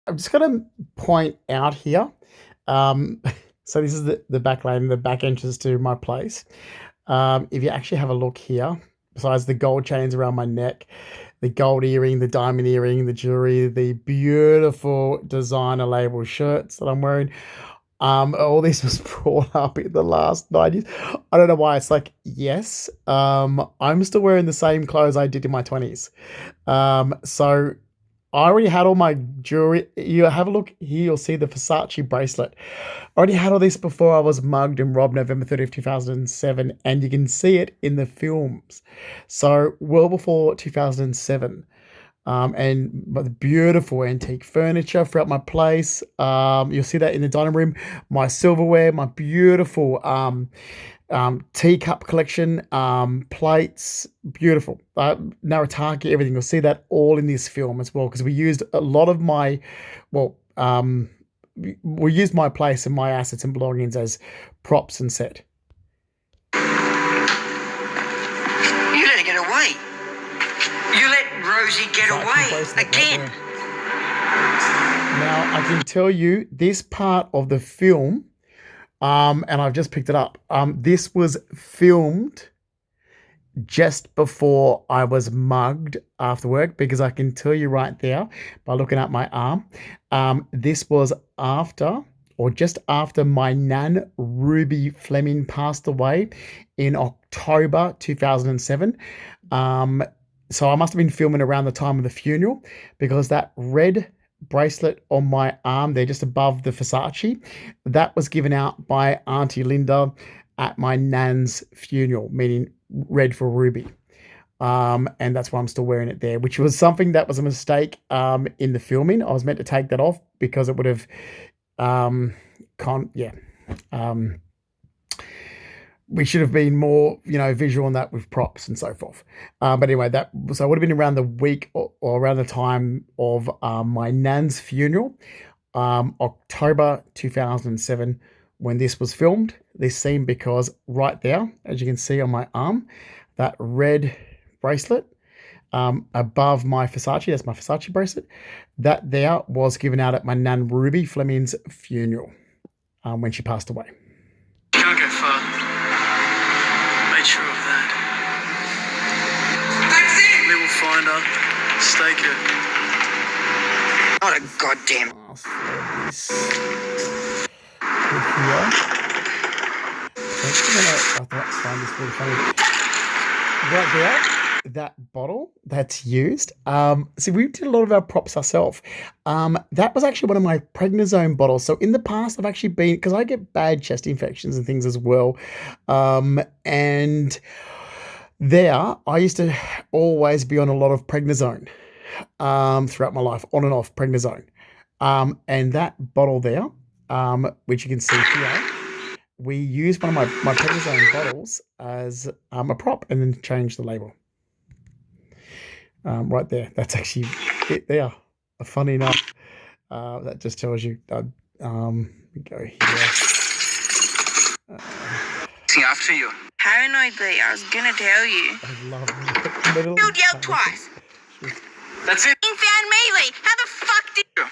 I'm just going to point out here. Um, so this is the back lane, the back entrance to my place. If you actually have a look here, besides the gold chains around my neck, the gold earring, the diamond earring, the jewelry, the beautiful designer label shirts that I'm wearing. All this was brought up in the last 90s. I don't know why. It's like, yes, I'm still wearing the same clothes I did in my 20s. So I already had all my jewelry. You have a look here, you'll see the Versace bracelet. I already had all this before I was mugged and robbed November 30th, 2007, and you can see it in the films. So well before 2007. And the beautiful antique furniture throughout my place. You'll see that in the dining room. My silverware, my beautiful teacup collection, plates, beautiful. Narataki, everything. You'll see that all in this film as well because we used a lot of my, well, we used my place and my assets and belongings as props and set. You let her get away. You let Rosie get away again. Right now, I can tell you this part of the film, and I've just picked it up. This was filmed just before I was mugged after work because I can tell you right there by looking at my arm. This was after or just after my nan, Ruby Fleming, passed away in October 2007. So I must have been filming around the time of the funeral because that red bracelet on my arm there just above the Versace, that was given out by Auntie Linda at my nan's funeral, meaning red for Ruby. And that's why I'm still wearing it there, which was something that was a mistake in the filming. I was meant to take that off because it would have we should have been more, visual on that with props and so forth. But anyway, so it would have been around the week or around the time of my nan's funeral, October 2007, when this was filmed, this scene, because right there, as you can see on my arm, that red bracelet above my Versace, that's my Versace bracelet, that there was given out at my nan Ruby Fleming's funeral when she passed away. Can't go far. Made sure of that. That's it! We will find her, stake her. Not a goddamn... Let's find this really funny. Right there, that bottle that's used. See, we did a lot of our props ourselves. That was actually one of my prednisone bottles. So in the past, I've actually been, because I get bad chest infections and things as well. And there, I used to always be on a lot of prednisone throughout my life, on and off prednisone. And that bottle there, which you can see here, we used one of my prednisone bottles as a prop and then changed the label. Right there, that's actually it there. Funny enough, that just tells you. We go here. After you. Paranoidly, I was gonna tell you. I love it. You yelled twice. That's it. You found Melee. How the fuck did you?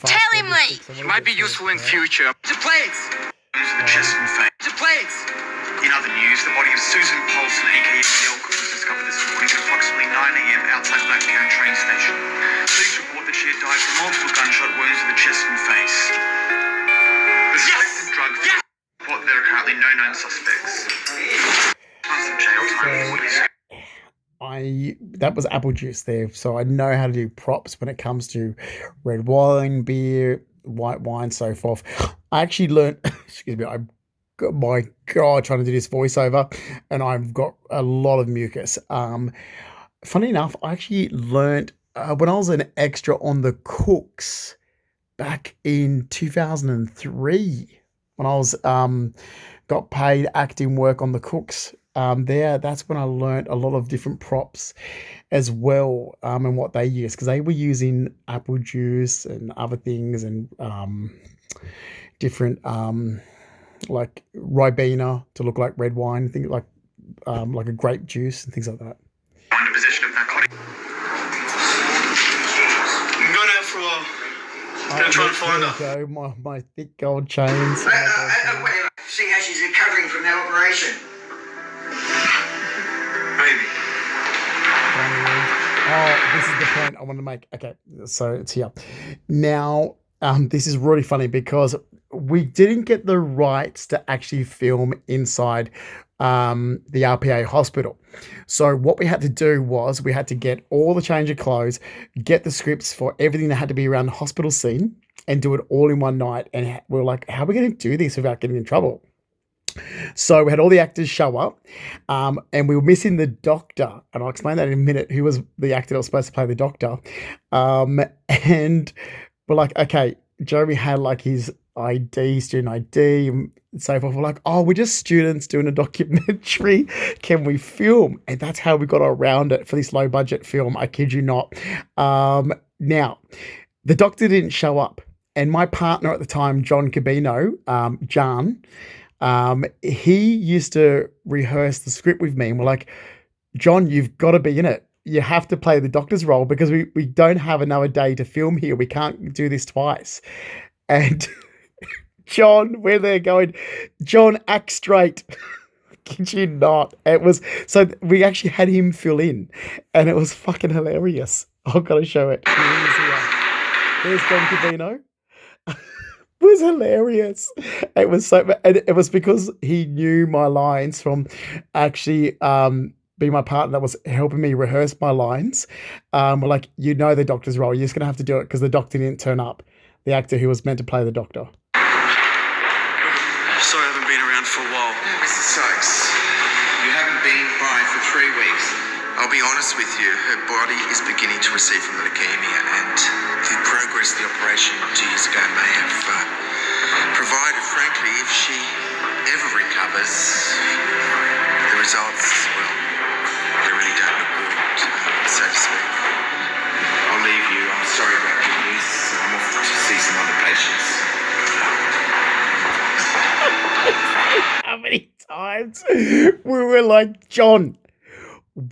Tell him, Lee. She might be useful in future. The plates! The chest and face. The plates! In other news, the body of Susan Paulson, aka Yelko, was discovered this morning at approximately 9 a.m. outside Blacktown train station. Police report that she had died from multiple gunshot wounds to the chest and face. The suspected drug... Yes! Report there are currently no known suspects. Months of jail time for you. That was apple juice there, so I know how to do props when it comes to red wine, beer, white wine, so forth. I actually learned, excuse me, my God, trying to do this voiceover, and I've got a lot of mucus. Funny enough, I actually learned when I was an extra on The Cooks back in 2003, when I was got paid acting work on The Cooks. That's when I learned a lot of different props as well, and what they use, because they were using apple juice and other things, and different like Ribena to look like red wine, things like a grape juice and things like that. Under possession of narcotics. I'm going out for a Gonna try and find her. There we go. My thick gold chains. See how she's recovering from that operation. Maybe. Oh, this is the point I want to make. Okay, so it's here. Now, this is really funny because we didn't get the rights to actually film inside the RPA hospital. So what we had to do was we had to get all the change of clothes, get the scripts for everything that had to be around the hospital scene, and do it all in one night. And we were like, how are we going to do this without getting in trouble? So we had all the actors show up, and we were missing the doctor, and I'll explain that in a minute, who was the actor that was supposed to play the doctor. And we're like, okay, Jeremy had like his ID, student ID, and so forth. We're like, oh, we're just students doing a documentary. Can we film? And that's how we got around it for this low budget film. I kid you not. Now, the doctor didn't show up, and my partner at the time, John Cabino, John, he used to rehearse the script with me, and we're like, John, you've got to be in it. You have to play the doctor's role because we don't have another day to film here. We can't do this twice. And John, we're there going, John, act straight. Kid you not. It was, so we actually had him fill in, and it was fucking hilarious. I've got to show it. There's John Cabino. Was hilarious. It was so, and it was because he knew my lines from actually being my partner that was helping me rehearse my lines. We're like, you know the doctor's role. You're just gonna have to do it because the doctor didn't turn up. The actor who was meant to play the doctor. Sorry I haven't been around for a while. Mr. Sykes, you haven't been by for 3 weeks. I'll be honest with you, her body is beginning to recede from the leukemia, and the progress of the operation 2 years ago may have provided, frankly, if she ever recovers, the results, well, they really don't look good, so to speak. I'll leave you. I'm sorry about the news. I'm off to see some other patients. How many times we were like, John,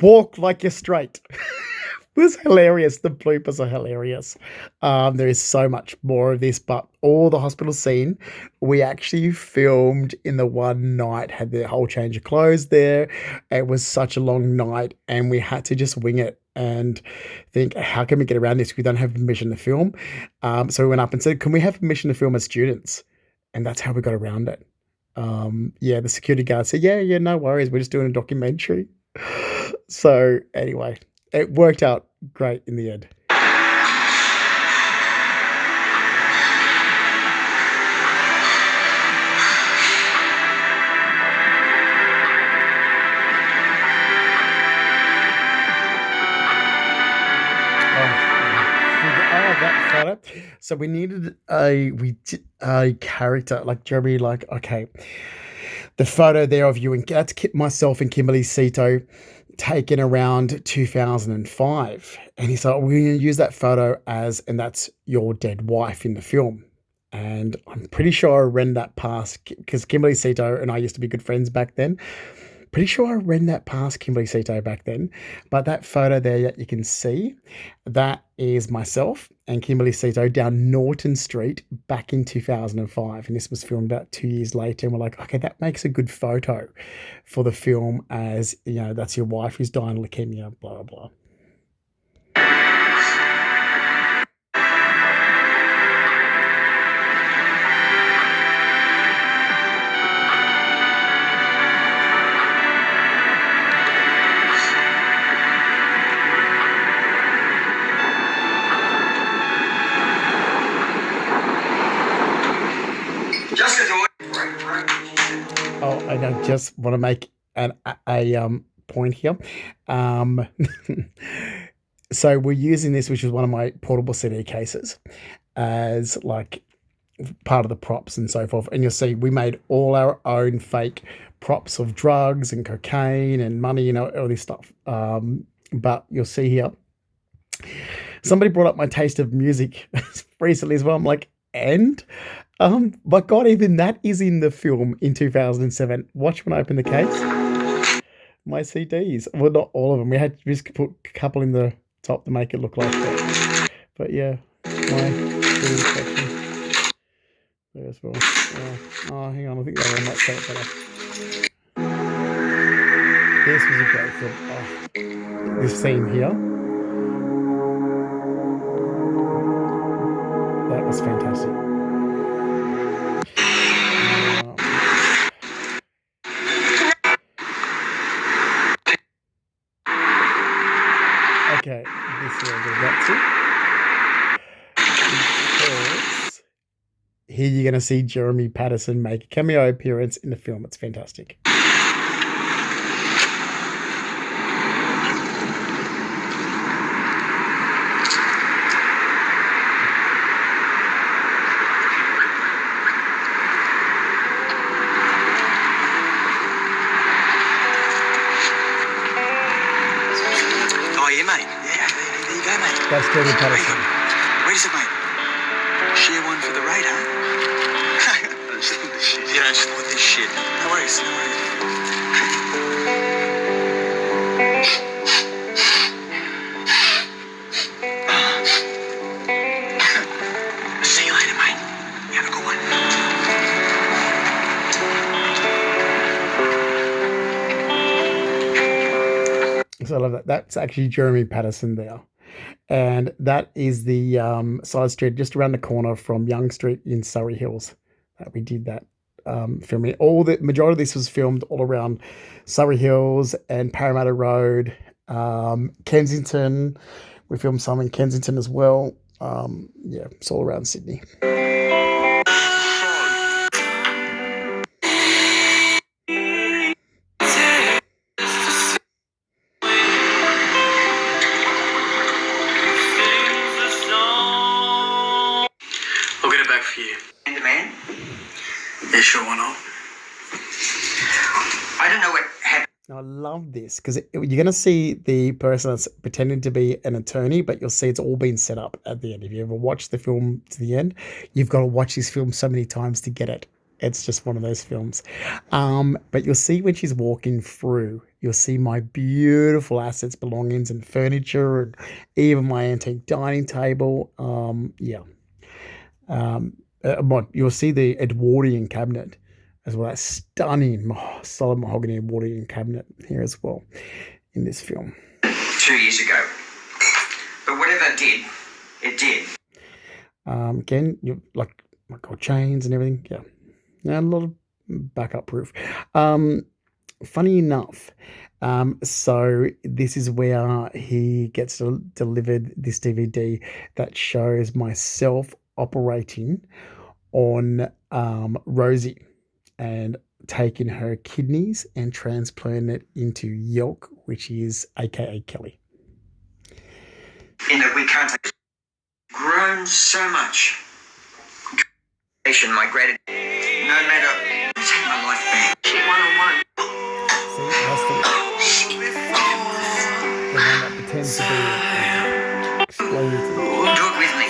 walk like you're straight. It was hilarious. The bloopers are hilarious. There is so much more of this, but all the hospital scene we actually filmed in the one night, had the whole change of clothes there. It was such a long night, and we had to just wing it and think, how can we get around this? We don't have permission to film. So we went up and said, can we have permission to film as students? And that's how we got around it. Yeah, the security guard said, yeah, no worries. We're just doing a documentary. So anyway, it worked out great in the end. That photo. So we needed a character like Jeremy, like, okay, the photo there of you and that's myself and Kimberly Sito taken around 2005. And he's like, we're going to use that photo and that's your dead wife in the film. And I'm pretty sure I ran that past, because Kimberly Sito and I used to be good friends back then. Pretty sure I ran that past Kimberly Sito back then. But that photo there that you can see, that is myself and Kimberly Sito down Norton Street back in 2005. And this was filmed about 2 years later. And we're like, okay, that makes a good photo for the film, as, you know, that's your wife who's dying of leukemia, blah, blah, blah. Oh, and I just want to make a point here. So we're using this, which is one of my portable CD cases, as like part of the props and so forth. And you'll see we made all our own fake props of drugs and cocaine and money, you know, all this stuff. But you'll see here, somebody brought up my taste of music recently as well. I'm like, and but God, even that is in the film in 2007. Watch when I open the case. My CDs. Well, not all of them. We had to just put a couple in the top to make it look like that. But yeah. my screen section there as well. Oh, hang on, I think that one might show it better. This was a great film. Oh, this scene here. That was fantastic. Okay, this is where we'll get to. Because here you're going to see Jeremy Patterson make a cameo appearance in the film. It's fantastic. Oh, yeah, mate. Yeah, there you go, mate. That's Jeremy Patterson. Wait a sec, mate. Share one for the raid, huh? You don't snort this shit. No worries, no worries. See you later, mate. You have a good one. So I love that. That's actually Jeremy Patterson there. And that is the side street just around the corner from Young Street in Surrey Hills that we did that filming. All the majority of this was filmed all around Surrey Hills and Parramatta Road, Kensington. We filmed some in Kensington as well. Yeah, it's all around Sydney. I'll get it back for you. And the man? Yeah, sure, why not? I don't know what happened. Now, I love this because you're going to see the person that's pretending to be an attorney, but you'll see it's all been set up at the end. If you ever watch the film to the end, you've got to watch this film so many times to get it. It's just one of those films. But you'll see when she's walking through, you'll see my beautiful assets, belongings, and furniture, and even my antique dining table. You'll see the Edwardian cabinet as well. That stunning solid mahogany Edwardian cabinet here as well in this film. 2 years ago. But whatever it did, it did. Again, you like my gold chains and everything. Yeah, a lot of backup proof. Funny enough, so this is where he gets delivered this DVD that shows myself operating on Rosie and taking her kidneys and transplanting it into yolk, which is aka KELY. In that we can't take grown so much. My gratitude. No matter, take my life back. One-on-one. See, that's the one that pretends to be explained to you. Do it with me.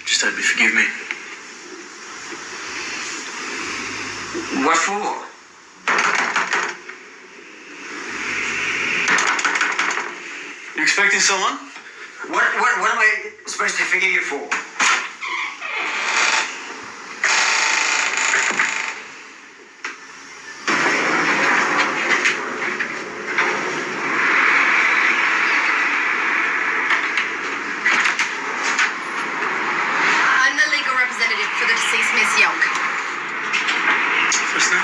Just hope you forgive me. What for? You expecting someone? What am I supposed to forgive you for? I'm the legal representative for the deceased Miss Yonk. What's that?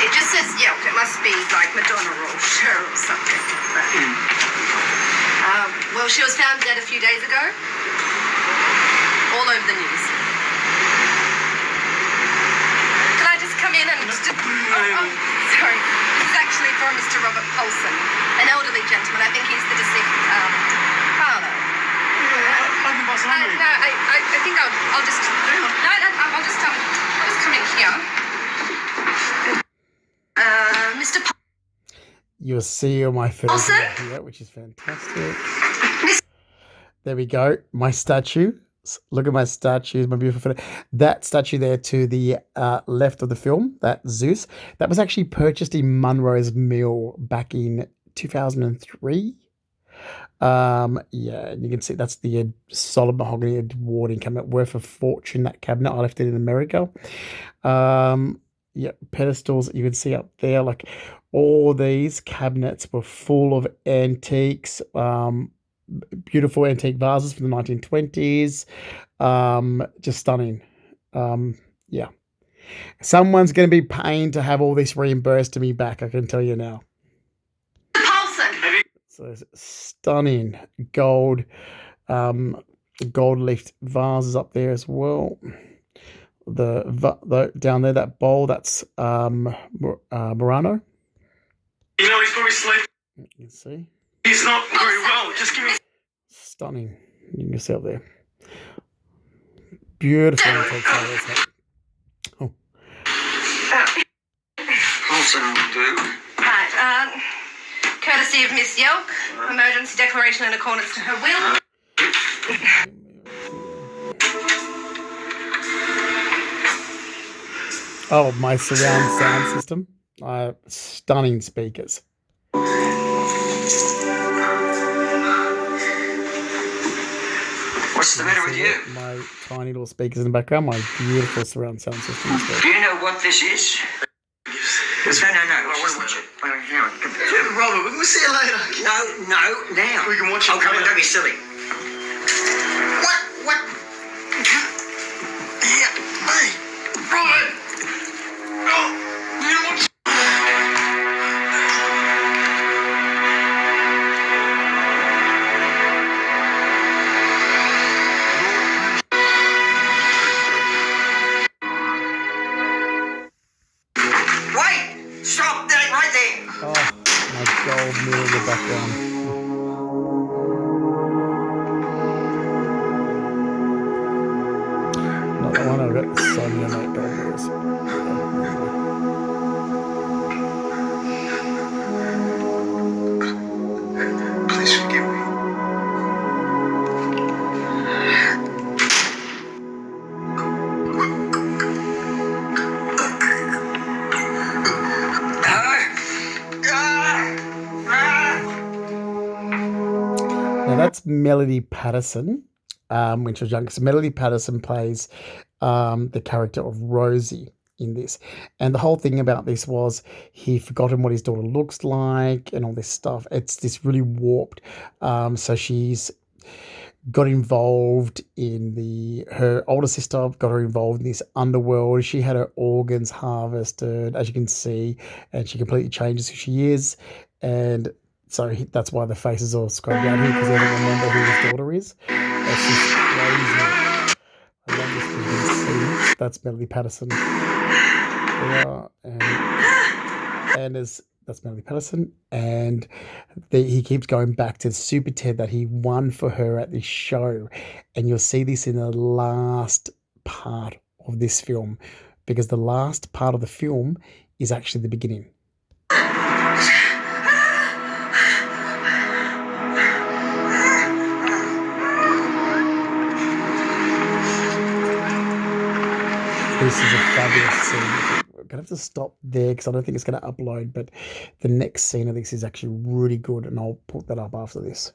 It just says Yonk. It must be like Madonna or Cher or something. But, well, she was found dead a few days ago. All over the news. Can I just come in and just... sorry. This is actually for Mr. Robert Polson, an elderly gentleman. I think he's the deceased father. I can pass it on to you. No, I think I'll just... No, I'll just come in here. Mr. You'll see all my photos here, which is fantastic. There we go. My statue Look at my statues, my beautiful. That statue there to the left of the film, that Zeus, that was actually purchased in Munro's Mill back in 2003. Yeah, and you can see that's the solid mahogany Edwardian cabinet, worth a fortune. That cabinet, I left it in America. Yeah, pedestals you can see up there, like all these cabinets were full of antiques, beautiful antique vases from the 1920s. Just stunning. Yeah, someone's going to be paying to have all this reimbursed to me back, I can tell you now. Paulson! So stunning gold, gold leafed vases up there as well. The down there, that bowl, that's Murano. You know, he's probably sleeping. You can see. He's not very well. Just give me. Stunning. You can see up there. Beautiful antique vases. Oh. Paulson will do. Right, courtesy of Miss Yelk, emergency declaration in accordance to her will. Oh, my surround sound system. Stunning speakers. What's the matter with you? My tiny little speakers in the background, my beautiful surround sound system. Do you know what this is? No. I want to watch it. Hang on. Robert, we'll see you later. No, now. We can watch it Oh, come on, later. don't be silly. What? Yeah. Hey, Robert. Oh, you want? Wait! Stop! That ain't right there! Oh, my gold mirror in the background. Not the one, I've got the Sonia Night gold mirrors. Please forgive me. Now that's Melody Patterson, when she was young. So Melody Patterson plays the character of Rosie in this. And the whole thing about this was he'd forgotten what his daughter looks like and all this stuff. It's this really warped. So she's got involved in her older sister got her involved in this underworld. She had her organs harvested, as you can see, and she completely changes who she is. And so that's why the faces are scrubbed out here, because they don't remember who his daughter is. That's just crazy. I love this because you can see that's Melody Patterson. There, and that's Melody Patterson, and he keeps going back to the Super Ted that he won for her at this show, and you'll see this in the last part of this film, because the last part of the film is actually the beginning. This is a fabulous scene. We're gonna have to stop there because I don't think it's gonna upload, but the next scene of this is actually really good, and I'll put that up after this.